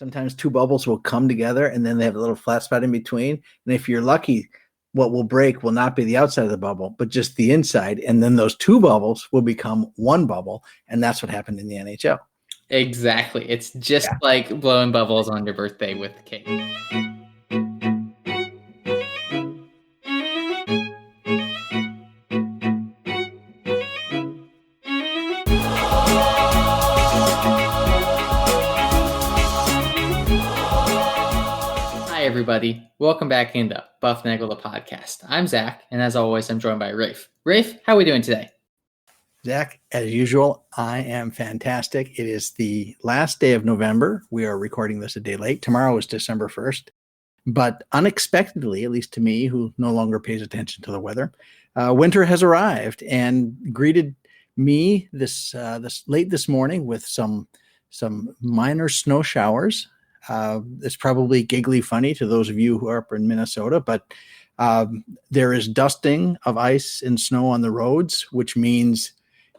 Sometimes two bubbles will come together and then they have a little flat spot in between. And if you're lucky, what will break will not be the outside of the bubble, but just the inside. And then those two bubbles will become one bubble. And that's what happened in the NHL. Exactly. It's just like blowing bubbles on your birthday with cake. Hi, everybody. Welcome back into Bufnagle, the podcast. I'm Zach, and as always, I'm joined by Rafe. Rafe, how are we doing today? Zach, as usual, I am fantastic. It is the last day of November. We are recording this a day late. Tomorrow is December 1st. But unexpectedly, at least to me, who no longer pays attention to the weather, winter has arrived and greeted me this late this morning with some minor snow showers. It's probably giggly funny to those of you who are up in Minnesota, but there is dusting of ice and snow on the roads, which means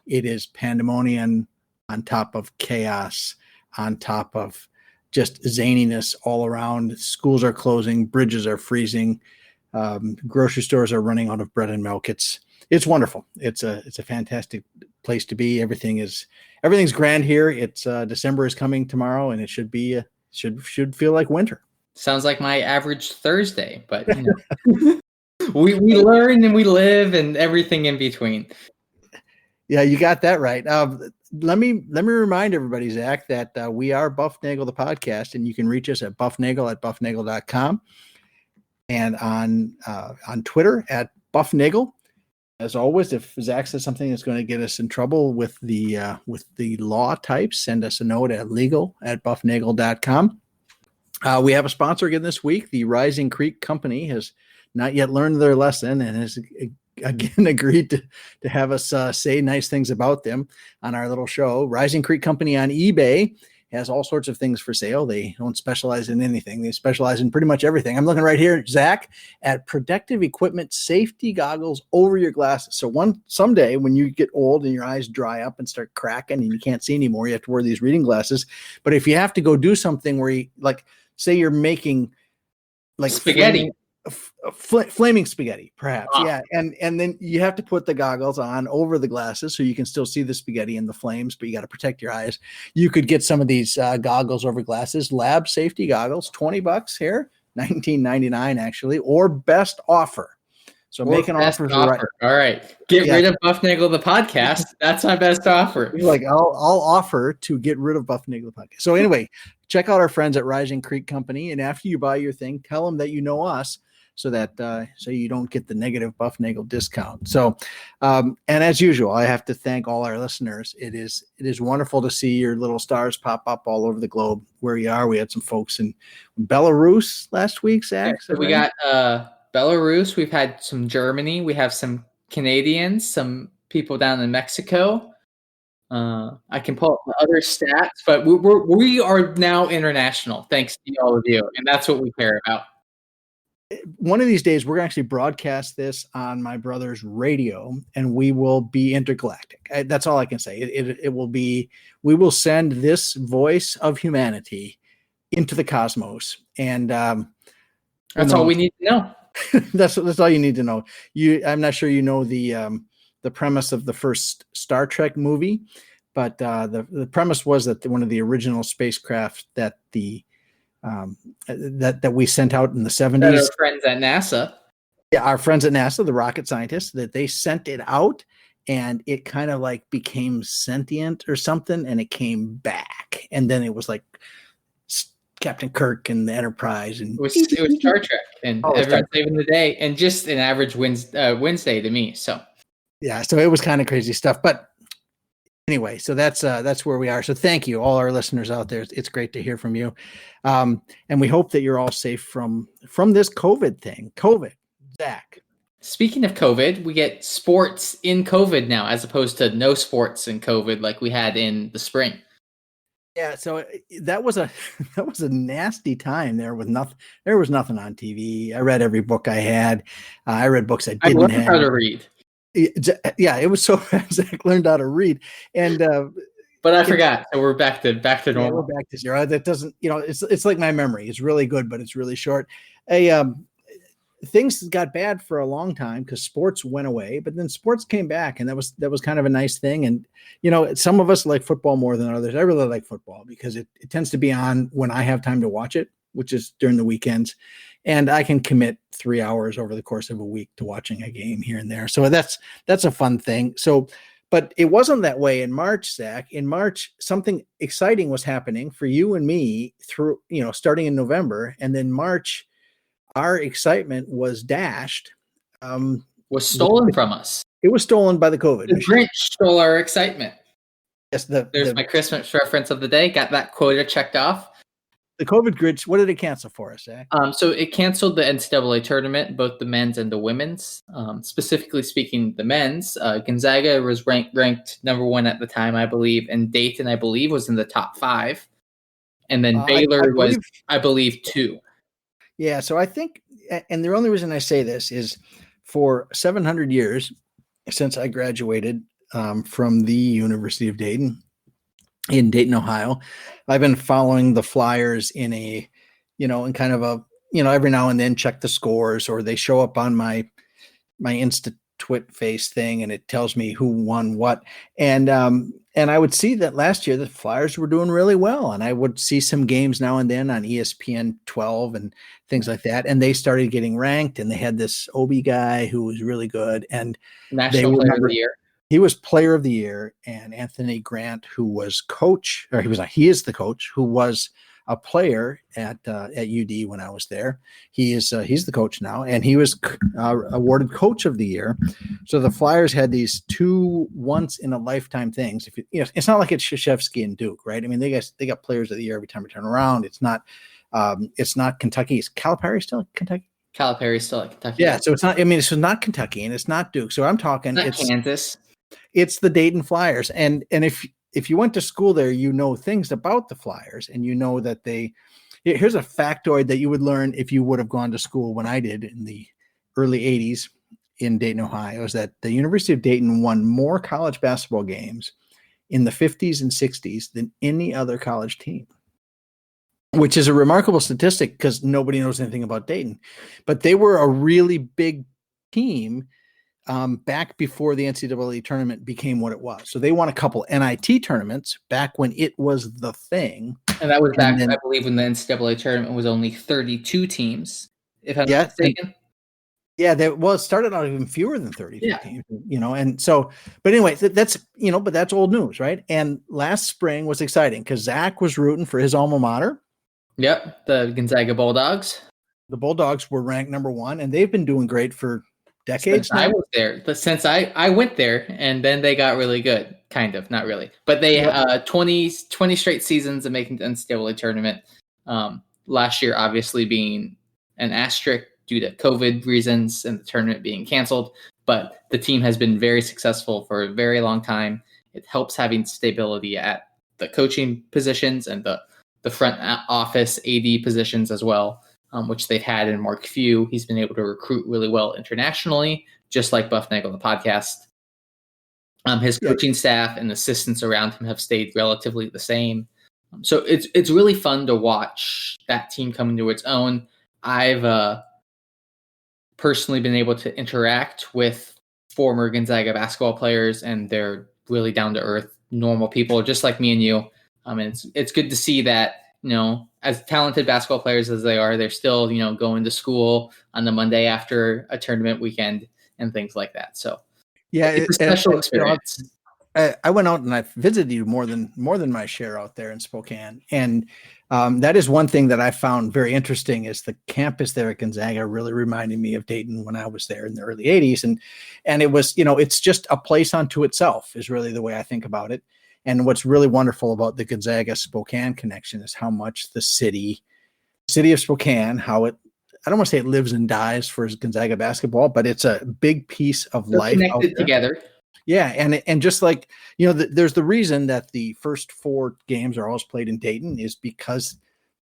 it is pandemonium on top of chaos, on top of just zaniness all around. Schools are closing, bridges are freezing, grocery stores are running out of bread and milk. It's wonderful. It's a fantastic place to be. Everything's grand here. It's December is coming tomorrow, and it should be should feel like winter. Sounds like my average Thursday, but you know, we learn and we live and everything in between. Yeah, you got that right. Let me remind everybody, Zach, that we are Bufnagle, the podcast, and you can reach us at bufnagle@bufnagle.com and on Twitter at bufnagle. As always, if Zach says something that's going to get us in trouble with the law types, send us a note at legal@bufnagle.com. We have a sponsor again this week. The Rising Creek Company has not yet learned their lesson and has again agreed to have us say nice things about them on our little show. Rising Creek Company on eBay has all sorts of things for sale. They don't specialize in anything. They specialize in pretty much everything. I'm looking right here, Zach, at protective equipment, safety goggles over your glasses. So someday when you get old and your eyes dry up and start cracking and you can't see anymore, you have to wear these reading glasses. But if you have to go do something where you, like, say you're making like spaghetti, flaming spaghetti, perhaps. Yeah. And then you have to put the goggles on over the glasses so you can still see the spaghetti and the flames, but you got to protect your eyes. You could get some of these goggles over glasses, lab safety goggles, $20 here, $19.99 actually, or best offer. So make an offer. Right. All right. Get rid of Bufnagle, the podcast. That's my best offer. Like I'll offer to get rid of Bufnagle, the podcast. So anyway, check out our friends at Rising Creek Company. And after you buy your thing, tell them that you know us so that so you don't get the negative Bufnagle discount. So, and as usual, I have to thank all our listeners. It is wonderful to see your little stars pop up all over the globe where you are. We had some folks in Belarus last week, Zach. Yeah, so we got Belarus. We've had some Germany. We have some Canadians, some people down in Mexico. I can pull up the other stats, but we are now international, thanks to all of you, and that's what we care about. One of these days, we're going to actually broadcast this on my brother's radio, and we will be intergalactic. That's all I can say. It will be. We will send this voice of humanity into the cosmos, and that's all we need to know. That's all you need to know. I'm not sure you know the premise of the first Star Trek movie, but the premise was that one of the original spacecraft that that we sent out in the 70s. Our friends at NASA. Yeah, our friends at NASA, the rocket scientists, that they sent it out and it kind of like became sentient or something, and it came back, and then it was like Captain Kirk and the Enterprise, and it was Star Trek, and everyone's saving the day, and just an average Wednesday to me. So yeah, so it was kind of crazy stuff, but anyway, so that's where we are. So thank you, all our listeners out there. It's great to hear from you, and we hope that you're all safe from this COVID thing. COVID, Zach. Speaking of COVID, we get sports in COVID now, as opposed to no sports in COVID like we had in the spring. Yeah, so that was a nasty time there with nothing. There was nothing on TV. I read every book I had. I read books I didn't have. How to read. Yeah, it was so Zach learned how to read, and But I forgot. So we're back to Yeah, normal. we're back to zero. That doesn't, it's like my memory. It's really good, but it's really short. Things got bad for a long time because sports went away, but then sports came back, and that was kind of a nice thing. And some of us like football more than others. I really like football because it tends to be on when I have time to watch it, which is during the weekends, and I can commit 3 hours over the course of a week to watching a game here and there. So that's a fun thing. So, but it wasn't that way in March, Zach. In March, something exciting was happening for you and me through, starting in November, and then March, our excitement was dashed. Was stolen from us. It was stolen by the COVID The machine. Grinch stole our excitement. Yes, There's my Christmas reference of the day. Got that quota checked off. The COVID Grinch. What did it cancel for us, Zach? So it canceled the NCAA tournament, both the men's and the women's. Specifically speaking, the men's, Gonzaga was ranked number 1 at the time, I believe, and Dayton, I believe, was in the top 5, and then Baylor was, I believe, 2. Yeah, so I think, and the only reason I say this is for 700 years since I graduated from the University of Dayton in Dayton, Ohio, I've been following the Flyers in a, in kind of a, every now and then check the scores, or they show up on my Insta twit face thing, and it tells me who won what. And I would see that last year the Flyers were doing really well, and I would see some games now and then on ESPN 12 and things like that. And they started getting ranked, and they had this Obi guy who was really good, and National Player of the Year. He was Player of the Year, and Anthony Grant, who was coach, or he is the coach, who was a player at UD when I was there. He's the coach now, and he was awarded Coach of the Year. So the Flyers had these 2 once in a lifetime things. If it's not like it's Krzyzewski and Duke, right? I mean, they got Players of the Year every time we turn around. It's not Kentucky. Is Calipari still at Kentucky? Calipari's still at Kentucky. Yeah, so it's not. I mean, it's not Kentucky and it's not Duke. So I'm talking. It's Kansas. It's the Dayton Flyers, and if you went to school there, things about the Flyers, and that here's a factoid that you would learn if you would have gone to school when I did in the early 80s in Dayton, Ohio, is that the University of Dayton won more college basketball games in the 50s and 60s than any other college team, which is a remarkable statistic because nobody knows anything about Dayton. But they were a really big team back before the NCAA tournament became what it was. So they won a couple NIT tournaments back when it was the thing. And that was back, I believe, when the NCAA tournament was only 32 teams, if I'm not mistaken. It started out even fewer than 32 teams, and so, but anyway, that's old news, right? And last spring was exciting because Zach was rooting for his alma mater. Yep, the Gonzaga Bulldogs. The Bulldogs were ranked number 1, and they've been doing great for decades since now. I was there, but since I went there, and then they got really good, kind of, not really, but they 20 straight seasons of making the NCAA tournament. Last year, obviously, being an asterisk due to COVID reasons and the tournament being canceled, but the team has been very successful for a very long time. It helps having stability at the coaching positions and the front office AD positions as well. Which they've had in Mark Few. He's been able to recruit really well internationally, just like Bufnagle, the podcast. His coaching staff and assistants around him have stayed relatively the same. So it's really fun to watch that team come into its own. I've personally been able to interact with former Gonzaga basketball players, and they're really down-to-earth, normal people, just like me and you. And it's good to see that, as talented basketball players as they are, they're still, going to school on the Monday after a tournament weekend and things like that. So it's a special experience. I went out and I visited you more than my share out there in Spokane. And that is one thing that I found very interesting is the campus there at Gonzaga really reminded me of Dayton when I was there in the early 80s. And it was, it's just a place unto itself is really the way I think about it. And what's really wonderful about the Gonzaga Spokane connection is how much the city of Spokane, how it, I don't want to say it lives and dies for Gonzaga basketball, but it's a big piece of life connected together. Yeah. And just like, there's the reason that the first 4 games are always played in Dayton is because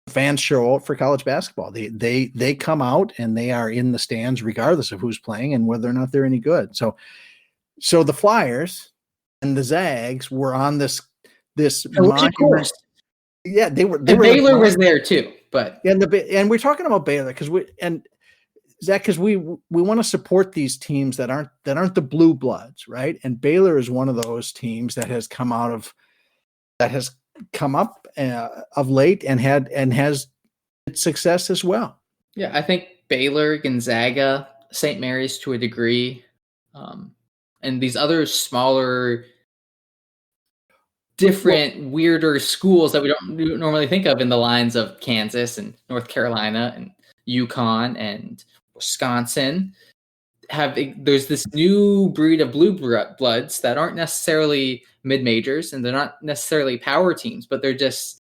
fans show up for college basketball. They come out and they are in the stands regardless of who's playing and whether or not they're any good. So the Flyers and the Zags were on this this Of monument. course. Yeah, they were. Baylor was there too, but and we're talking about Baylor because Zach, because we want to support these teams that aren't the blue bloods, right? And Baylor is one of those teams that has come up of late and has success as well. Yeah, I think Baylor, Gonzaga, St. Mary's to a degree, and these other smaller, different, weirder schools that we don't normally think of in the lines of Kansas and North Carolina and UConn and Wisconsin. There's this new breed of blue bloods that aren't necessarily mid-majors and they're not necessarily power teams, but they're just,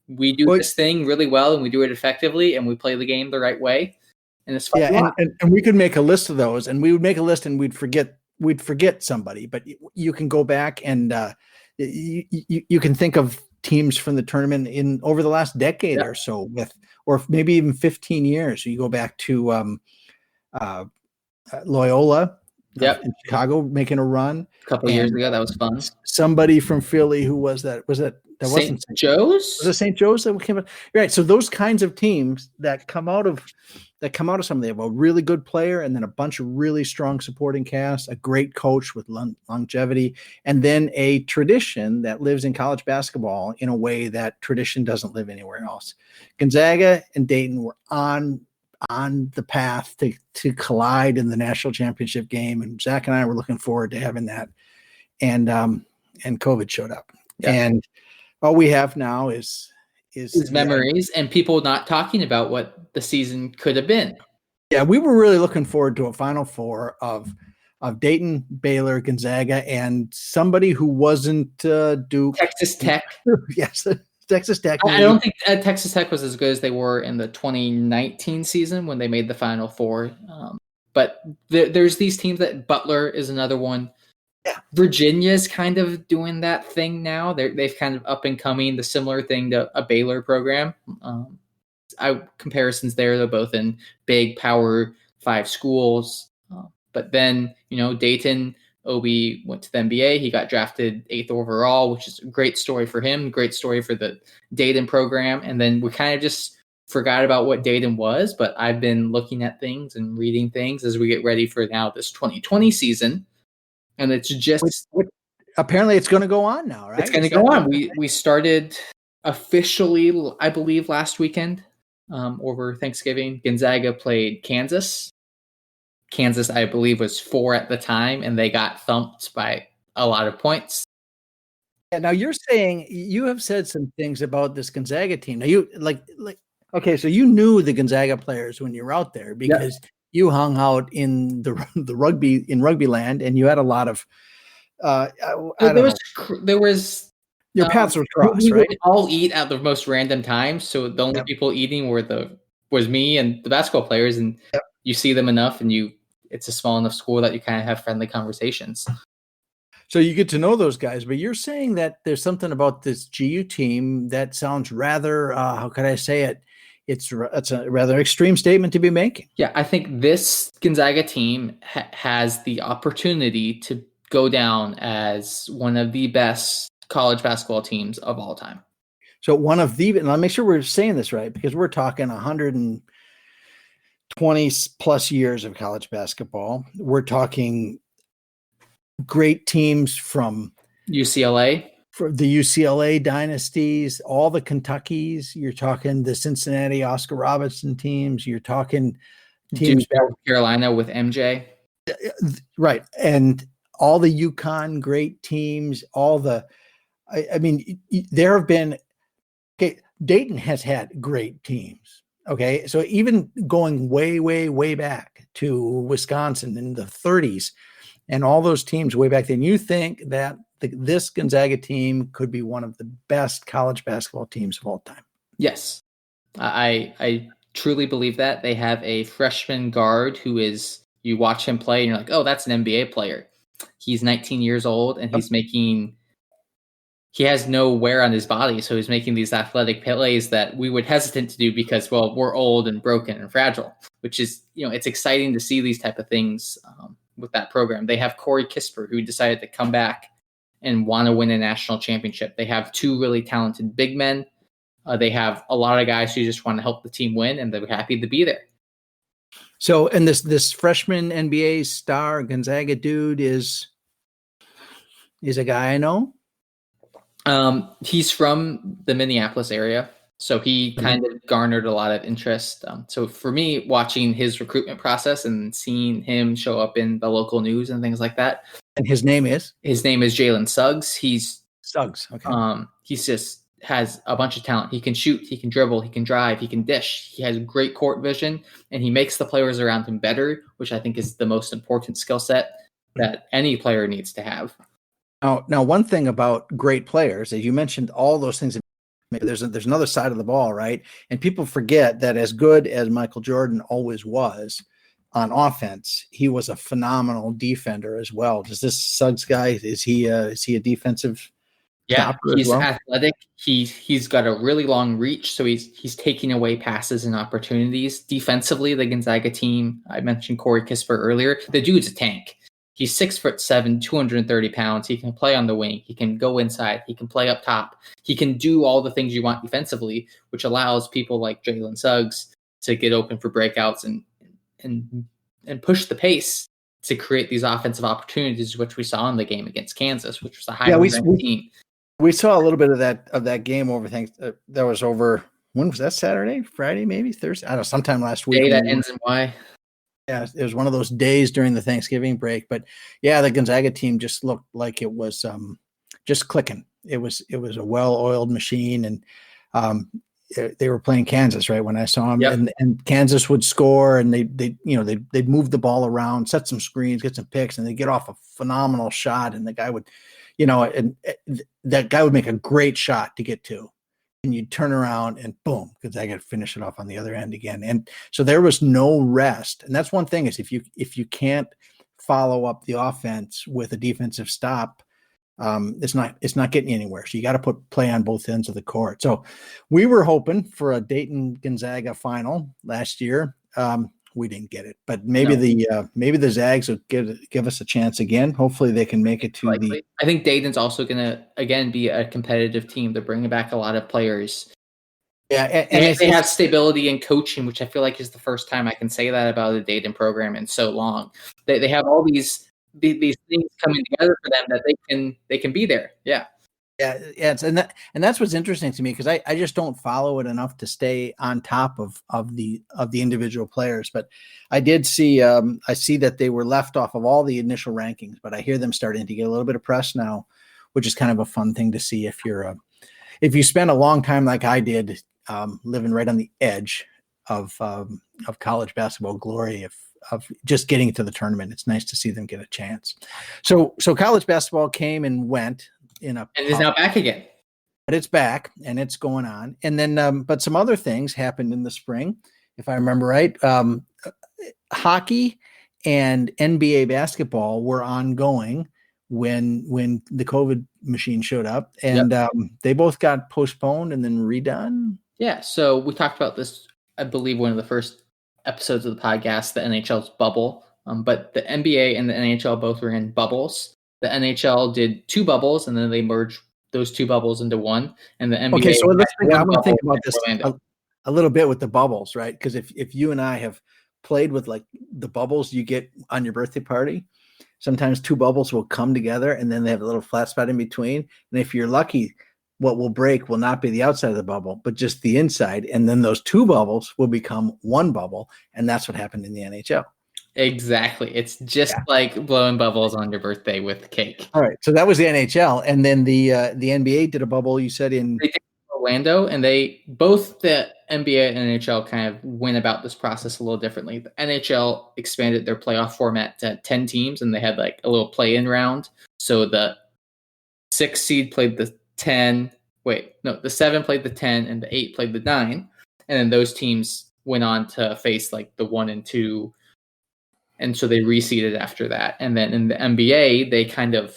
we do this thing really well and we do it effectively and we play the game the right way. And it's fun. Yeah, and we could make a list of those, and we would make a list and we'd forget somebody, but you can go back and you can think of teams from the tournament in over the last decade or so, or maybe even 15 years. You go back to Loyola in Chicago making a run a couple of years ago. That was fun. Somebody from Philly, who was that? That wasn't St. Joe's? Was it St. Joe's that came out? Right. So those kinds of teams that come out of something, they have a really good player and then a bunch of really strong supporting cast, a great coach with longevity, and then a tradition that lives in college basketball in a way that tradition doesn't live anywhere else. Gonzaga and Dayton were on the path to collide in the national championship game, and Zach and I were looking forward to having that. And COVID showed up, and all we have now is memories and people not talking about what the season could have been. Yeah, we were really looking forward to a Final Four of Dayton, Baylor, Gonzaga, and somebody who wasn't Duke. Texas Tech. Yes, Texas Tech. I don't think Texas Tech was as good as they were in the 2019 season when they made the Final Four. But there's these teams that Butler is another one. Yeah. Virginia's kind of doing that thing now. They've kind of up and coming, the similar thing to a Baylor program. Comparisons there, they're both in big Power 5 schools. But then, Dayton, Obi went to the NBA. He got drafted 8th overall, which is a great story for him, great story for the Dayton program. And then we kind of just forgot about what Dayton was, but I've been looking at things and reading things as we get ready for now this 2020 season. And it's just apparently it's going to go on now, right? It's going to go on. We started officially, I believe, last weekend over Thanksgiving. Gonzaga played Kansas. Kansas, I believe, was 4 at the time, and they got thumped by a lot of points. Yeah, now you're saying you have said some things about this Gonzaga team. Now you okay, so you knew the Gonzaga players when you were out there because you hung out in the rugby land, and you had a lot of. There was your paths were crossed, we right? would all eat at the most random times, so the only people eating was me and the basketball players, and you see them enough, and it's a small enough school that you kind of have friendly conversations. So you get to know those guys, but you're saying that there's something about this GU team that sounds rather, how could I say it? It's a rather extreme statement to be making. Yeah, I think this Gonzaga team has the opportunity to go down as one of the best college basketball teams of all time. So one of the, and I'll make sure we're saying this right, because we're talking 120 plus years of college basketball. We're talking great teams from UCLA. For the UCLA dynasties, all the Kentuckys, you're talking the Cincinnati Oscar Robertson teams, you're talking teams North Carolina with MJ. Right. And all the UConn great teams, I mean, there have been, Dayton has had great teams. Okay. So even going way, way, way back to Wisconsin in the 30s and all those teams way back then, you think that this Gonzaga team could be one of the best college basketball teams of all time. Yes. I truly believe that. They have a freshman guard who is, you watch him play and you're like, oh, that's an NBA player. He's 19 years old and he has no wear on his body. So he's making these athletic plays that we would hesitant to do because, well, we're old and broken and fragile, which is, it's exciting to see these type of things with that program. They have Corey Kisper, who decided to come back and want to win a national championship. They have two really talented big men. They have a lot of guys who just want to help the team win, and they're happy to be there. So, and this freshman NBA star Gonzaga dude is a guy I know. He's from the Minneapolis area, so he kind of garnered a lot of interest. So for me, watching his recruitment process and seeing him show up in the local news and things like that. And his name is Jalen Suggs. He's Suggs. Okay. He's just has a bunch of talent. He can shoot, he can dribble, he can drive, he can dish. He has great court vision, and he makes the players around him better, which I think is the most important skill set that any player needs to have. Now, one thing about great players, as you mentioned, all those things. There's another side of the ball, right? And people forget that as good as Michael Jordan always was on offense, he was a phenomenal defender as well. Does this Suggs guy, is he a defensive? Yeah, he's athletic. He's got a really long reach, so he's taking away passes and opportunities. Defensively, the Gonzaga team, I mentioned Corey Kispert earlier. The dude's a tank. He's 6'7", 230 pounds. He can play on the wing. He can go inside. He can play up top. He can do all the things you want defensively, which allows people like Jalen Suggs to get open for breakouts and push the pace to create these offensive opportunities, which we saw in the game against Kansas, which was a highly ranked team. We saw a little bit of that game over that was over. When was that? Saturday, Friday, maybe Thursday? I don't know. Sometime last week. Day that ends in Y. Yeah, it was one of those days during the Thanksgiving break. But yeah, the Gonzaga team just looked like it was just clicking. It was a well-oiled machine, and they were playing Kansas right when I saw them. Yep. And Kansas would score, and they'd move the ball around, set some screens, get some picks, and they get off a phenomenal shot, and the guy would. And that guy would make a great shot to get to, and you'd turn around and boom, because I got to finish it off on the other end again. And so there was no rest. And that's one thing is if you can't follow up the offense with a defensive stop, it's not getting you anywhere. So you got to play on both ends of the court. So we were hoping for a Dayton Gonzaga final last year. We didn't get it, but maybe the Zags will give us a chance again. Hopefully they can make it to Likely. I think Dayton's also going to again be a competitive team. They're bringing back a lot of players. Yeah, and they have stability in coaching, which I feel like is the first time I can say that about a Dayton program in so long. They have all these things coming together for them that they can be there. Yeah. Yeah, and that's what's interesting to me because I just don't follow it enough to stay on top of the individual players. But I did see I see that they were left off of all the initial rankings, but I hear them starting to get a little bit of press now, which is kind of a fun thing to see if you spend a long time like I did, living right on the edge of college basketball glory of just getting to the tournament. It's nice to see them get a chance. So college basketball came and went. And is now back again. But it's back and it's going on. And then, but some other things happened in the spring, if I remember right. Hockey and NBA basketball were ongoing when the COVID machine showed up, and they both got postponed and then redone. Yeah. So we talked about this, I believe, one of the first episodes of the podcast, the NHL's bubble. But the NBA and the NHL both were in bubbles. The NHL did 2 bubbles, and then they merged those 2 bubbles into one. And the NBA. Okay, so I want to think about this a little bit with the bubbles, right? Because if you and I have played with like the bubbles you get on your birthday party, sometimes 2 bubbles will come together, and then they have a little flat spot in between. And if you're lucky, what will break will not be the outside of the bubble, but just the inside. And then those 2 bubbles will become one bubble, and that's what happened in the NHL. Exactly. It's just like blowing bubbles on your birthday with cake. All right. So that was the NHL. And then the NBA did a bubble, you said, in Orlando, and both the NBA and NHL kind of went about this process a little differently. The NHL expanded their playoff format to 10 teams, and they had like a little play-in round. So the 6 seed played the 10. The 7 played the 10, and the 8 played the 9. And then those teams went on to face like the 1 and 2. And so they reseeded after that. And then in the NBA, they kind of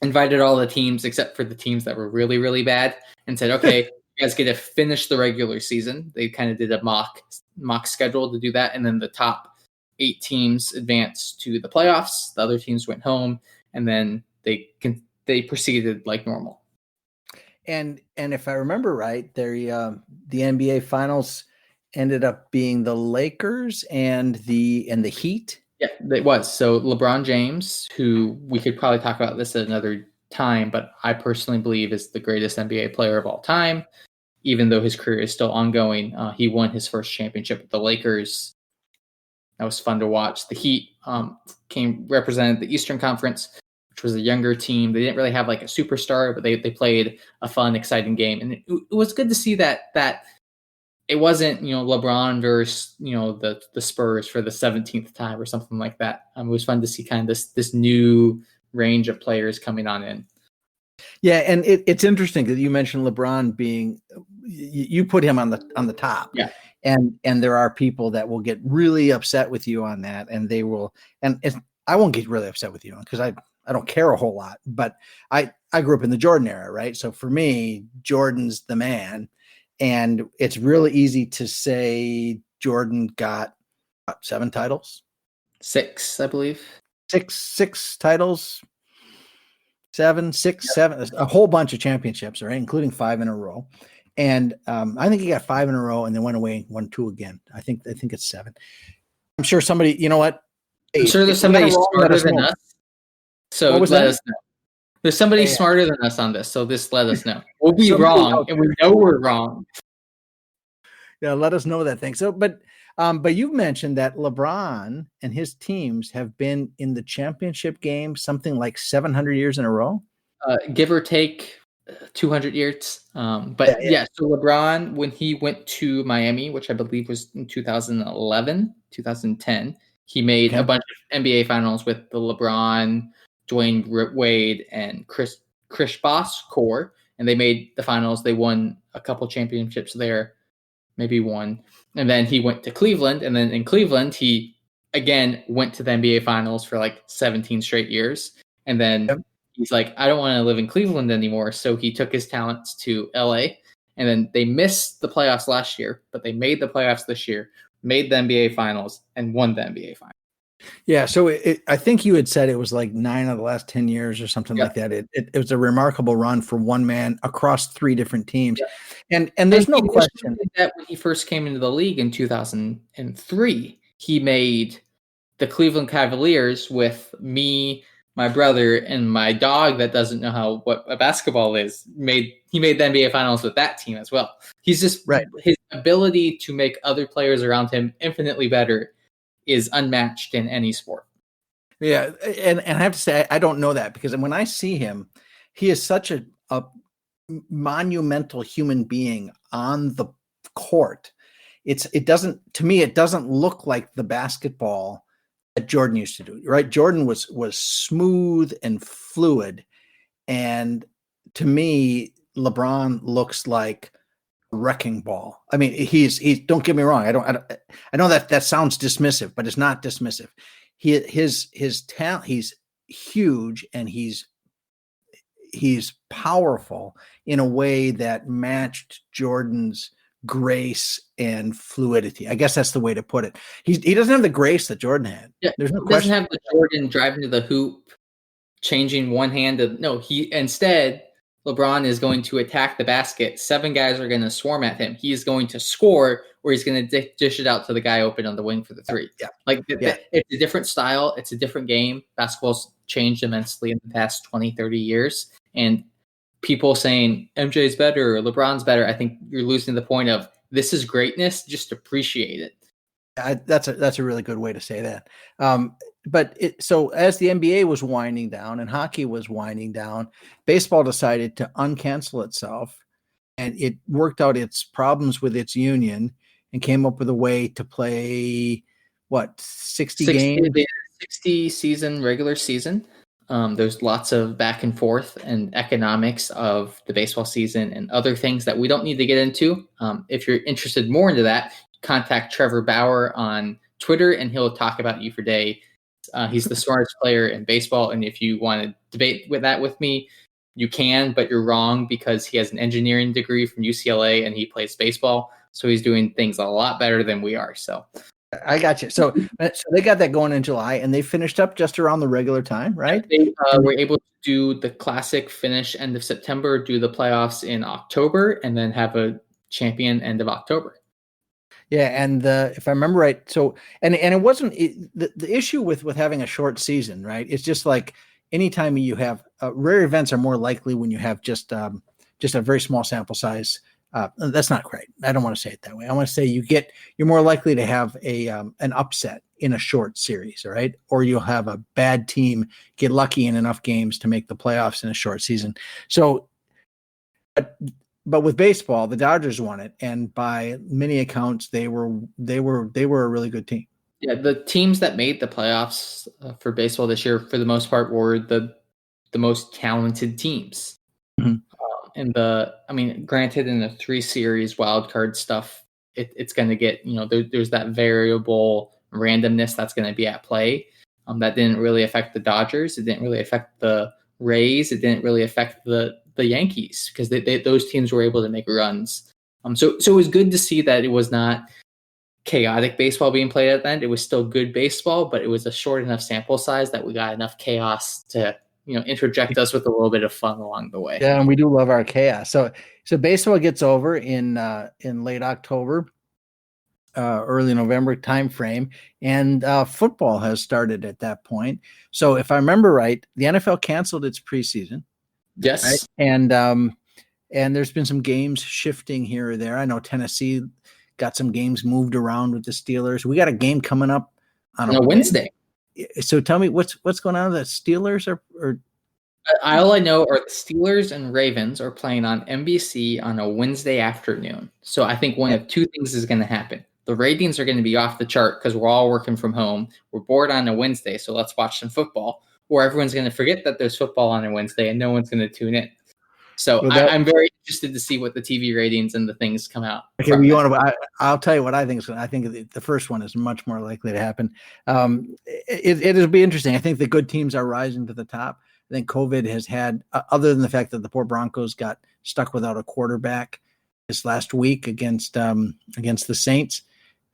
invited all the teams except for the teams that were really, really bad and said, okay, you guys get to finish the regular season. They kind of did a mock schedule to do that. And then the top 8 teams advanced to the playoffs. The other teams went home. And then they they proceeded like normal. And if I remember right, the NBA Finals ended up being the Lakers and the Heat. Yeah, it was. So LeBron James, who we could probably talk about this at another time, but I personally believe is the greatest NBA player of all time, even though his career is still ongoing. He won his first championship with the Lakers. That was fun to watch. The Heat represented the Eastern Conference, which was a younger team. They didn't really have like a superstar, but they played a fun, exciting game. And it was good to see that it wasn't, LeBron versus, the Spurs for the 17th time or something like that. It was fun to see kind of this new range of players coming on in. Yeah, and it's interesting that you mentioned LeBron being, you put him on the top. Yeah. And there are people that will get really upset with you on that, and they will, and I won't get really upset with you because I don't care a whole lot, but I grew up in the Jordan era, right? So for me, Jordan's the man, and it's really easy to say Jordan got 7 titles, 6, I believe. Six titles. 7, 6, 7, a whole bunch of championships, right, including 5 in a row. And I think he got 5 in a row and then went away and won 2 again. I think it's 7. I'm sure somebody, you know what? Hey, I'm sure there's somebody smarter than us. So let us know. There's somebody smarter than us on this. So just let us know. We'll be wrong, and we know we're wrong. Yeah, let us know that thing. So, but you've mentioned that LeBron and his teams have been in the championship game something like 700 years in a row, give or take 200 years. But so LeBron, when he went to Miami, which I believe was in 2011, 2010, he made a bunch of NBA finals with the LeBron, Dwayne Wade, and Chris Bosh core, and they made the finals. They won a couple championships there, maybe one. And then he went to Cleveland, and then in Cleveland, he again went to the NBA finals for like 17 straight years. And then he's like, I don't want to live in Cleveland anymore. So he took his talents to LA, and then they missed the playoffs last year, but they made the playoffs this year, made the NBA finals, and won the NBA finals. Yeah. So I think you had said it was like 9 of the last 10 years or something like that. It was a remarkable run for one man across 3 different teams. And there's no question that when he first came into the league in 2003, he made the Cleveland Cavaliers with me, my brother, and my dog that doesn't know what a basketball is. He made the NBA finals with that team as well. He's just his ability to make other players around him infinitely better is unmatched in any sport. Yeah, and I have to say I don't know that, because when I see him, he is such a monumental human being on the court. It doesn't look like the basketball that Jordan used to do, right? Jordan was smooth and fluid, and to me, LeBron looks like wrecking ball. I mean, he's don't get me wrong. I know that sounds dismissive, but it's not dismissive. His talent, he's huge, and he's powerful in a way that matched Jordan's grace and fluidity. I guess that's the way to put it. He doesn't have the grace that Jordan had. Yeah, there's no question. Doesn't have the Jordan driving to the hoop, changing one hand to no. He instead, LeBron is going to attack the basket. 7 guys are going to swarm at him. He's going to score, or he's going to dish it out to the guy open on the wing for the 3. Yeah. It's a different style. It's a different game. Basketball's changed immensely in the past 20, 30 years. And people saying MJ's better or LeBron's better, I think you're losing the point of this is greatness. Just appreciate it. That's a really good way to say that. But so as the NBA was winding down and hockey was winding down, baseball decided to uncancel itself, and it worked out its problems with its union and came up with a way to play 60 games, 60 regular season. There's lots of back and forth and economics of the baseball season and other things that we don't need to get into. If you're interested more into that, contact Trevor Bauer on Twitter, and he'll talk about you for day. He's the smartest player in baseball, and if you want to debate with me, you can, but you're wrong, because he has an engineering degree from UCLA and he plays baseball, so he's doing things a lot better than we are. So I got you. So they got that going in July, and they finished up just around the regular time, right? They were able to do the classic finish end of September, do the playoffs in October, and then have a champion end of October. Yeah, and if I remember right, so and it wasn't the issue with having a short season, right? It's just like anytime you have rare events are more likely when you have just a very small sample size. That's not right. I don't want to say it that way. I want to say you're more likely to have an upset in a short series, all right? Or you'll have a bad team get lucky in enough games to make the playoffs in a short season. So, but with baseball, the Dodgers won it, and by many accounts, they were a really good team. Yeah, the teams that made the playoffs for baseball this year, for the most part, were the most talented teams. Mhm. Granted, in the 3-series wild card stuff, it's going to get, there's that variable randomness that's going to be at play. That didn't really affect the Dodgers. It didn't really affect the Rays. It didn't really affect the Yankees, because those teams were able to make runs. So it was good to see that it was not chaotic baseball being played at the end. It was still good baseball, but it was a short enough sample size that we got enough chaos to interject us with a little bit of fun along the way. Yeah, and we do love our chaos. So baseball gets over in late October, early November timeframe, and football has started at that point. So if I remember right, the NFL canceled its preseason. Yes, right? And there's been some games shifting here or there. I know Tennessee got some games moved around with the Steelers. We got a game coming up on a Wednesday. So tell me what's going on. The Steelers are all I know are the Steelers and Ravens are playing on NBC on a Wednesday afternoon. So I think one of two things is going to happen. The ratings are going to be off the chart because we're all working from home. We're bored on a Wednesday, so let's watch some football. Or everyone's going to forget that there's football on a Wednesday and no one's going to tune in. So I'm very interested to see what the TV ratings and the things come out. Okay, I'll tell you what I think. I think the first one is much more likely to happen. It'll be interesting. I think the good teams are rising to the top. I think COVID has had, other than the fact that the poor Broncos got stuck without a quarterback this last week against the Saints.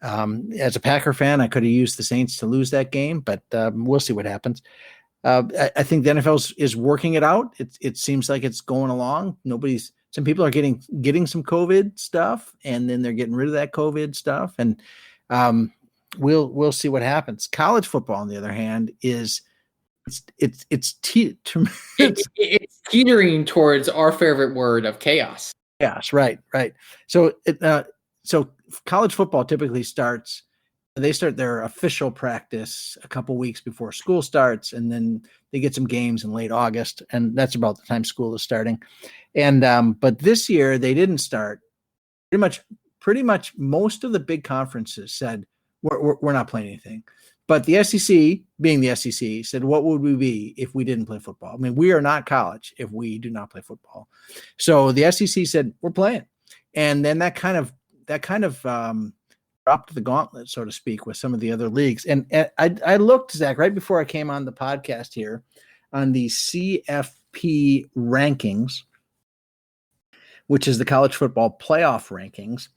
As a Packer fan, I could have used the Saints to lose that game, but we'll see what happens. I think the NFL is working it out. It seems like it's going along. Some people are getting some COVID stuff, and then they're getting rid of that COVID stuff, and we'll see what happens. College football, on the other hand, it's teetering towards our favorite word of chaos. Chaos, right. So college football typically starts. They start their official practice a couple weeks before school starts, and then they get some games in late August, and that's about the time school is starting. And but this year they didn't start. Pretty much most of the big conferences said we're not playing anything. But the SEC, being the SEC, said, what would we be if we didn't play football? I mean, we are not college if we do not play football. So the SEC said, we're playing. And then that kind of dropped the gauntlet, so to speak, with some of the other leagues. And I looked, Zach, right before I came on the podcast here, on the CFP rankings, which is the college football playoff rankings.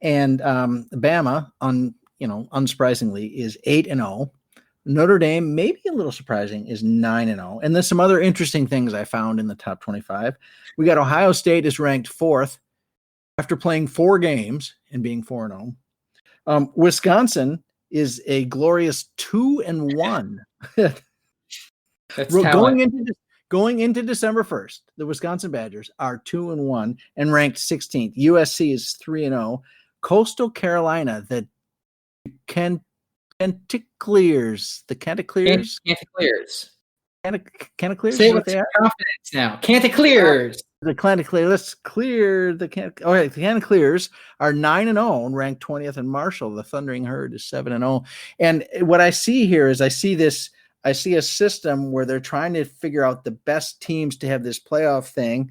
And Bama, unsurprisingly, is 8-0. Notre Dame, maybe a little surprising, is 9-0. And there's some other interesting things I found in the top 25. We got Ohio State is ranked 4th after playing 4 games and being 4-0. Wisconsin is a glorious 2-1. Going into December 1st, the Wisconsin Badgers are 2-1 and ranked 16th. USC is 3-0. Coastal Carolina, the Canticleers. Canticleers. Say it with confidence now. Canticleers. The Canticleers. Let's clear the Canticleers. All right, the Canticleers are 9-0 and ranked 20th, and Marshall, the Thundering Herd, is 7-0. And what I see here is I see a system where they're trying to figure out the best teams to have this playoff thing.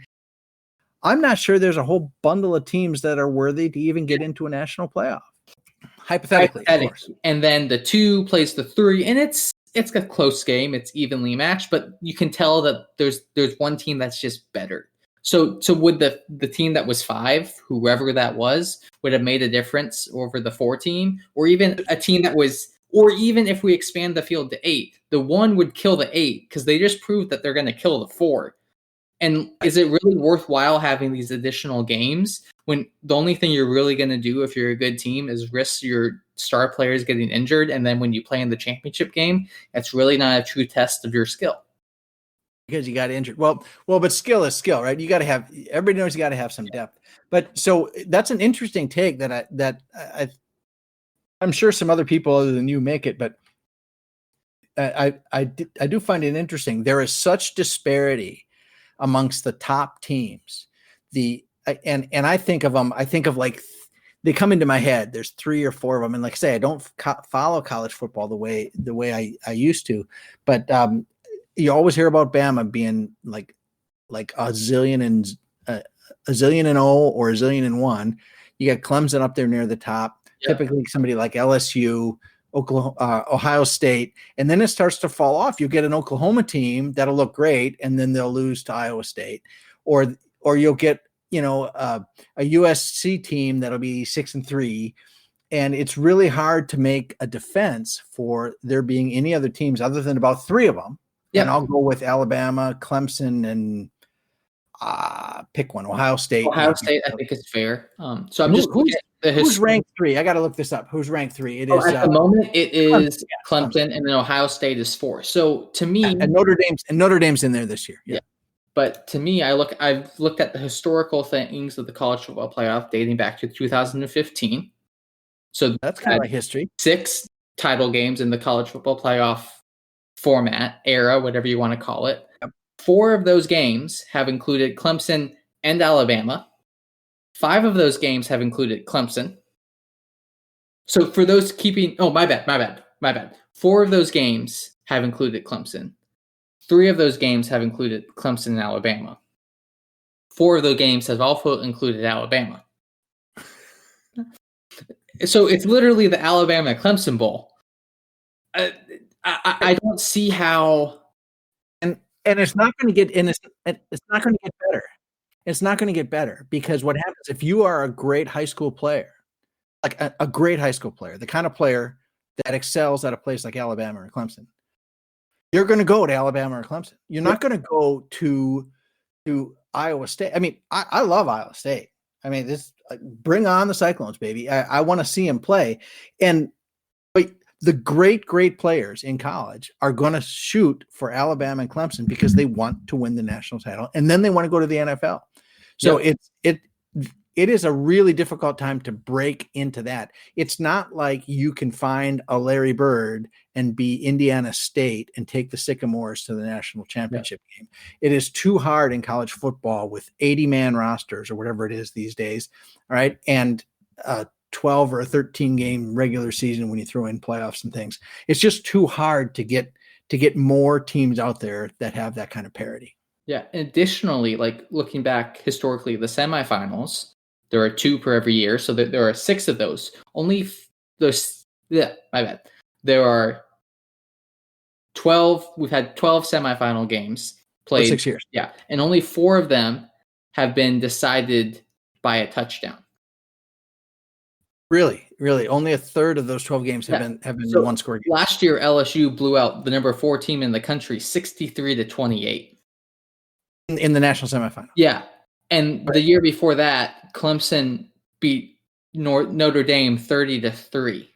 I'm not sure there's a whole bundle of teams that are worthy to even get into a national playoff. Hypothetically. Of course. And then the 2 plays the 3, and it's a close game. It's evenly matched, but you can tell that there's one team that's just better. So would the team that was 5, whoever that was, would have made a difference over the 4 team, or even a team that was, or even if we expand the field to 8, the 1 would kill the 8 because they just proved that they're going to kill the 4. And is it really worthwhile having these additional games when the only thing you're really going to do if you're a good team is risk your star players getting injured, and then when you play in the championship game, it's really not a true test of your skill. Because you got injured. Well, but skill is skill, right? You got to have. Everybody knows you got to have some depth. But so that's an interesting take I'm sure some other people other than you make it, but I do find it interesting. There is such disparity amongst the top teams. And I think of them. I think of like they come into my head. There's 3 or 4 of them, and like I say, I don't follow college football the way I used to, but you always hear about Bama being like a zillion and 0 or a zillion and 1. You got Clemson up there near the top. Yeah. Typically somebody like LSU, Oklahoma, Ohio State, and then it starts to fall off. You get an Oklahoma team that'll look great, and then they'll lose to Iowa State, or you'll get a USC team that'll be 6-3. And it's really hard to make a defense for there being any other teams other than about 3 of them. Yeah. And I'll go with Alabama, Clemson, and pick one. Ohio State. Ohio State, I think is fair. So I'm who's ranked 3? I got to look this up. Who's ranked 3? It is at the moment. It is Clemson, and then Ohio State is 4. So to me, and Notre Dame's in there this year. Yeah. But to me, I've looked at the historical things of the college football playoff dating back to 2015. So that's kind of like history. 6 title games in the college football playoff format era, whatever you want to call it. Yep. 4 of those games have included Clemson and Alabama. 5 of those games have included Clemson. So for those keeping, my bad. 4 of those games have included Clemson. 3 of those games have included Clemson and Alabama. 4 of those games have also included Alabama. So it's literally the Alabama Clemson Bowl. I don't see how, and it's not going to get it's not going to get better. It's not going to get better because what happens if you are a great high school player, like a great high school player, the kind of player that excels at a place like Alabama or Clemson, you're going to go to Alabama or Clemson. You're not going to go to Iowa State. I mean, I love Iowa State. I mean, bring on the Cyclones, baby. I want to see them play, but the great players in college are going to shoot for Alabama and Clemson because they want to win the national title, and then they want to go to the NFL. So it is a really difficult time to break into that. It's not like you can find a Larry Bird and be Indiana State and take the Sycamores to the national championship game. It is too hard in college football with 80-man rosters or whatever it is these days. All right. And 12 or a 13 game regular season when you throw in playoffs and things. It's just too hard to get more teams out there that have that kind of parity. Yeah. Additionally, like looking back historically, the semifinals, there are 2 per every year. So there are 6 of those. There are 12. We've had 12 semifinal games played. 6 years. Yeah. And only 4 of them have been decided by a touchdown. Really? Only a third of those 12 games have been so one score games. Last year, LSU blew out the number 4 team in the country, 63-28. In the national semifinal. Yeah. And the year before that, Clemson beat Notre Dame 30-3.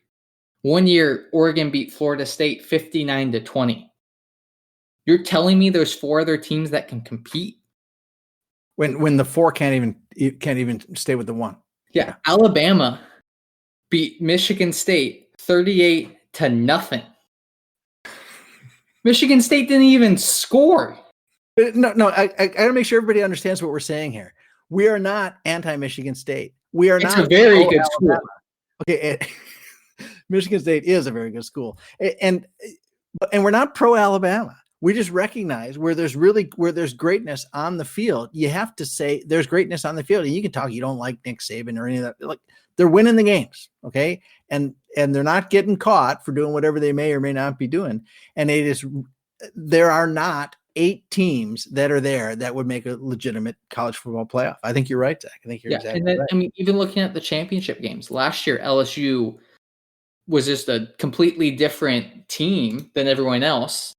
One year, Oregon beat Florida State 59-20. You're telling me there's 4 other teams that can compete? When the 4 can't even stay with the 1. Yeah. Alabama beat Michigan State 38-0. Michigan State didn't even score. No. I got to make sure everybody understands what we're saying here. We are not anti-Michigan State. We are not. It's a very good school. Okay, Michigan State is a very good school, and we're not pro-Alabama. We just recognize where there's greatness on the field. You have to say there's greatness on the field, and you can talk. You don't like Nick Saban or any of that. Like they're winning the games, okay, and they're not getting caught for doing whatever they may or may not be doing. And there are not 8 teams that are there that would make a legitimate college football playoff. I think you're right, Zach. I think you're exactly and then, right. I mean, even looking at the championship games last year, LSU was just a completely different team than everyone else.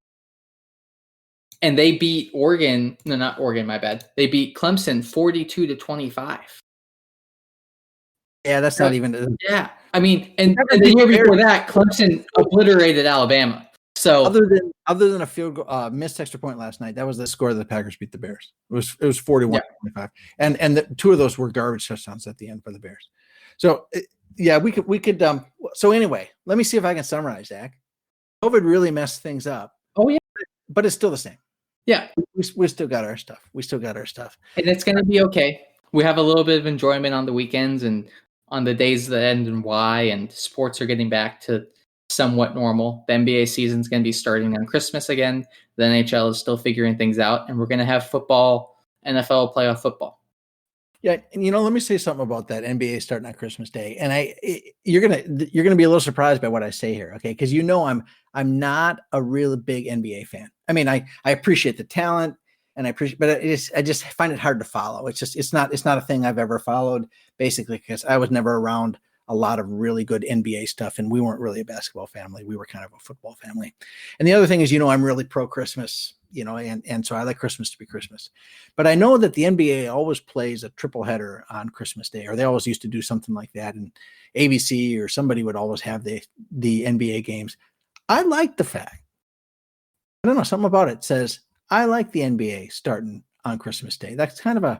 And they beat Oregon. No, not Oregon, my bad. They beat Clemson 42-25. Yeah, that's not even. Yeah. I mean, and the year before that, Clemson obliterated Alabama. So other than a field goal, missed extra point last night, that was the score that the Packers beat the Bears. It was 41-25, and the 2 of those were garbage touchdowns at the end for the Bears. So yeah, we could. So anyway, let me see if I can summarize, Zach. COVID really messed things up. Oh yeah, but it's still the same. Yeah, we still got our stuff. We still got our stuff, and it's going to be okay. We have a little bit of enjoyment on the weekends and on the days that end in Y, and sports are getting back to somewhat normal. The NBA season is going to be starting on Christmas again. The NHL is still figuring things out, and we're going to have football, NFL playoff football. Yeah, and let me say something about that NBA starting on Christmas Day, and you're gonna be a little surprised by what I say here, okay? Because I'm not a really big NBA fan. I mean, I appreciate the talent, and but I just find it hard to follow. It's not a thing I've ever followed, basically, because I was never around a lot of really good NBA stuff, and we weren't really a basketball family. We were kind of a football family. And the other thing is, I'm really pro Christmas, and so I like Christmas to be Christmas. But I know that the NBA always plays a triple header on Christmas Day, or they always used to do something like that. And ABC or somebody would always have the NBA games. I like the fact, I don't know, something about it says, I like the NBA starting on Christmas Day. It's kind of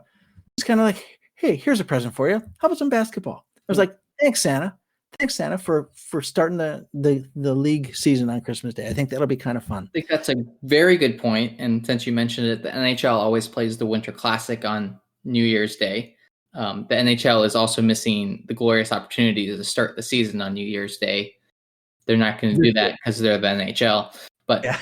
like, hey, here's a present for you. How about some basketball? I was like, thanks, Santa. Thanks, Santa, for starting the league season on Christmas Day. I think that'll be kind of fun. I think that's a very good point. And since you mentioned it, the NHL always plays the Winter Classic on New Year's Day. The NHL is also missing the glorious opportunity to start the season on New Year's Day. They're not going to do that because they're the NHL. But yeah.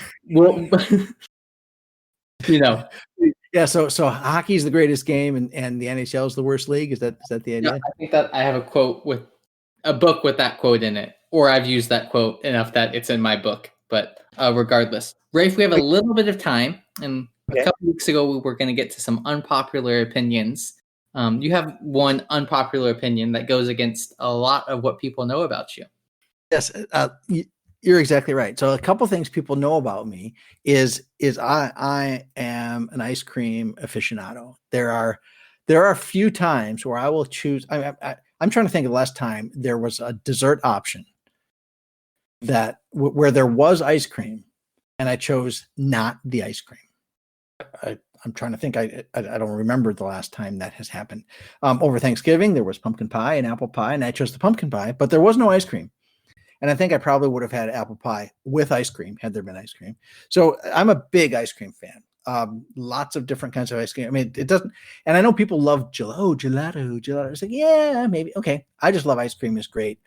Yeah, so hockey's the greatest game, and the NHL is the worst league. Is that the idea? Yeah, I think that I have a book with that quote in it, or I've used that quote enough that it's in my book. But regardless, Rafe, we have a little bit of time, and a couple weeks ago we were going to get to some unpopular opinions. You have one unpopular opinion that goes against a lot of what people know about you. Yes, you're exactly right. So a couple things people know about me is I am an ice cream aficionado. There are a few times where I will choose. I'm trying to think of the last time there was a dessert option that where there was ice cream, and I chose not the ice cream. I'm trying to think. I don't remember the last time that has happened. Over Thanksgiving, there was pumpkin pie and apple pie, and I chose the pumpkin pie, but there was no ice cream. And I think I probably would have had apple pie with ice cream had there been ice cream. So I'm a big ice cream fan. Lots of different kinds of ice cream. I mean, it doesn't, and I know people love gelato. It's like, yeah, maybe. Okay. I just love ice cream. Is great.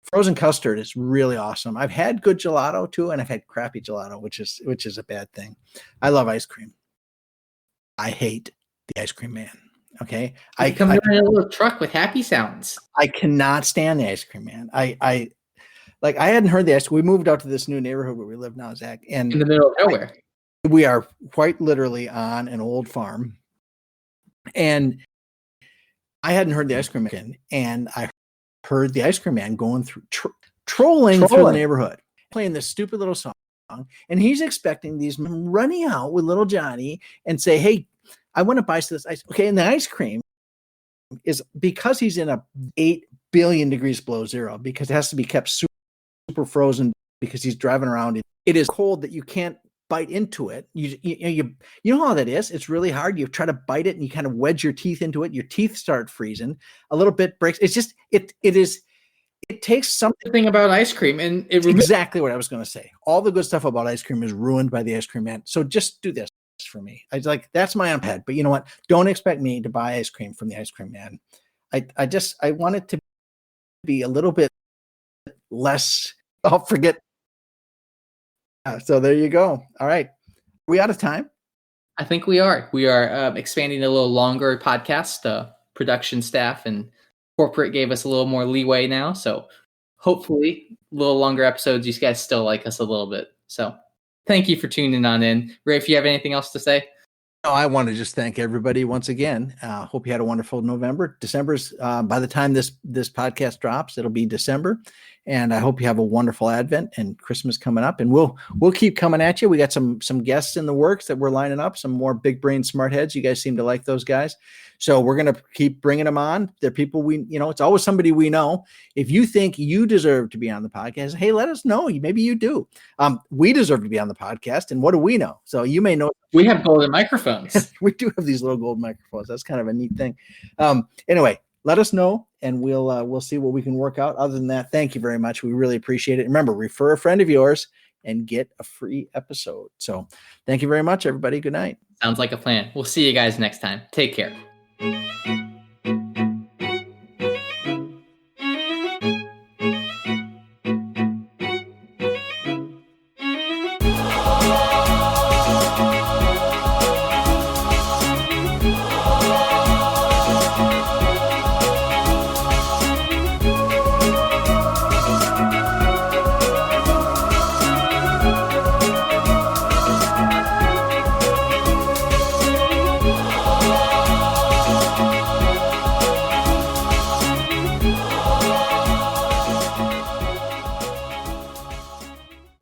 Frozen custard is really awesome. I've had good gelato too, and I've had crappy gelato, which is a bad thing. I love ice cream. I hate the ice cream man. Okay. I come in a little truck with happy sounds. I cannot stand the ice cream man. I hadn't heard the ice cream. We moved out to this new neighborhood where we live now, Zach. And in the middle of nowhere. We are quite literally on an old farm. And I hadn't heard the ice cream man. And I heard the ice cream man going through, trolling through the neighborhood, playing this stupid little song. And he's expecting these men running out with little Johnny and say, hey, I want to buy this ice. Okay. And the ice cream is, because he's in a 8 billion degrees below zero, because it has to be kept super frozen, because he's driving around. It is cold that you can't bite into it. You know how that is. It's really hard. You try to bite it and you kind of wedge your teeth into it. Your teeth start freezing. A little bit breaks. It's just it takes something about ice cream, and it's exactly what I was going to say. All the good stuff about ice cream is ruined by the ice cream man. So just do this for me. I like, that's my head. But you know what? Don't expect me to buy ice cream from the ice cream man. I want it to be a little bit less. I'll forget. So there you go. All right. Are we out of time? I think we are. We are expanding a little longer podcast. Production staff and corporate gave us a little more leeway now. So hopefully a little longer episodes. You guys still like us a little bit. So thank you for tuning on in. Rafe, you have anything else to say? Oh, I want to just thank everybody once again. Hope you had a wonderful November. December's by the time this podcast drops, it'll be December, and I hope you have a wonderful Advent and Christmas coming up. And we'll keep coming at you. We got some guests in the works that we're lining up. Some more big brain smart heads. You guys seem to like those guys, so we're gonna keep bringing them on. They're people it's always somebody we know. If you think you deserve to be on the podcast, hey, let us know. Maybe you do. We deserve to be on the podcast, and what do we know? So you may know. We have golden microphones. We do have these little gold microphones. That's kind of a neat thing. Anyway, let us know, and we'll see what we can work out. Other than that, thank you very much. We really appreciate it. Remember, refer a friend of yours and get a free episode. So thank you very much, everybody. Good night. Sounds like a plan. We'll see you guys next time. Take care.